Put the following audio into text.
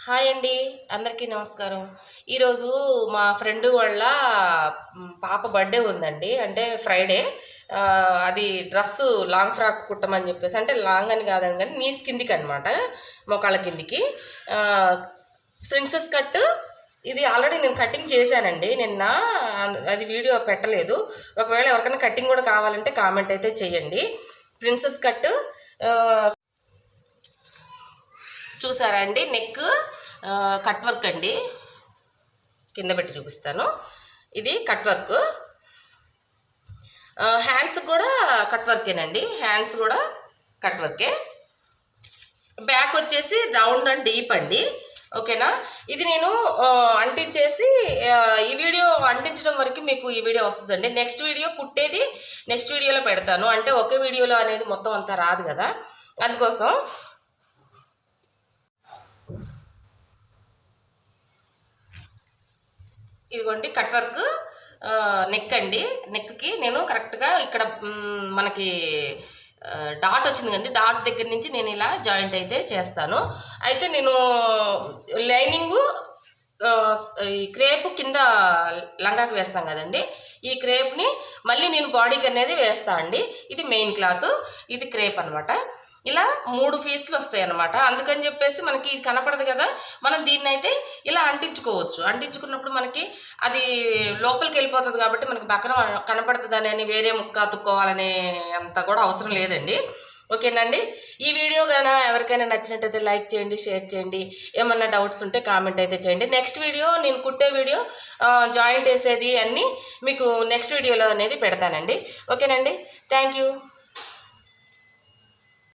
Hi అండి, అందరికీ నమస్కారం. ఈరోజు మా ఫ్రెండ్ వాళ్ళ పాప బర్త్డే ఉందండి. అంటే ఫ్రైడే. అది డ్రెస్సు లాంగ్ ఫ్రాక్ కుట్టమని చెప్పేసి, అంటే లాంగ్ అని కాదని కానీ నీస్ కిందికి అనమాట, మోకాళ్ళ కిందికి ప్రిన్సెస్ కట్. ఇది ఆల్రెడీ నేను కటింగ్ చేశానండి నిన్న, అది వీడియో పెట్టలేదు. ఒకవేళ ఎవరికైనా కటింగ్ కూడా కావాలంటే కామెంట్ అయితే చేయండి. ప్రిన్సెస్ కట్ చూసారా అండి. నెక్ కట్ వర్క్ అండి, కింద పెట్టి చూపిస్తాను. ఇది కట్ వర్క్. హ్యాండ్స్ కూడా కట్ వర్కేనండి, హ్యాండ్స్ కూడా కట్ వర్కే. బ్యాక్ వచ్చేసి రౌండ్ అండ్ డీప్ అండి. ఓకేనా. ఇది నేను అంటించేసి ఈ వీడియో అంటించడం వరకు మీకు ఈ వీడియో వస్తుందండి. నెక్స్ట్ వీడియో కుట్టేది నెక్స్ట్ వీడియోలో పెడతాను. అంటే ఒకే వీడియోలో అనేది మొత్తం అంతా రాదు కదా, అందుకోసం. ఇదిగోండి కట్ వర్క్ నెక్ అండి. నెక్కి నేను కరెక్ట్గా ఇక్కడ మనకి డాట్ వచ్చింది కదండి, డాట్ దగ్గర నుంచి నేను ఇలా జాయింట్ అయితే చేస్తాను. అయితే నేను లైనింగు ఈ క్రేప్ కింద లంగాకి వేస్తాం కదండి, ఈ క్రేప్ని మళ్ళీ నేను బాడీకి అనేది వేస్తా అండి. ఇది మెయిన్ క్లాత్, ఇది క్రేప్ అనమాట. ఇలా 3 పీసులు వస్తాయి అన్నమాట. అందుకని చెప్పేసి మనకి ఇది కనపడదు కదా, మనం దీన్ని అయితే ఇలా అంటించుకోవచ్చు. అంటించుకున్నప్పుడు మనకి అది లోపలికి వెళ్ళిపోతుంది కాబట్టి మనకి పక్కన కనపడుతుంది అని వేరే ముక్క అతుక్కోవాలనే అంత కూడా అవసరం లేదండి. ఓకేనండి. ఈ వీడియో కానీ ఎవరికైనా నచ్చినట్టయితే లైక్ చేయండి, షేర్ చేయండి. ఏమన్నా డౌట్స్ ఉంటే కామెంట్ అయితే చేయండి. నెక్స్ట్ వీడియో నేను కుట్టే వీడియో, జాయింట్ వేసేది అన్నీ మీకు నెక్స్ట్ వీడియోలో అనేది పెడతానండి. ఓకేనండి. Thank you.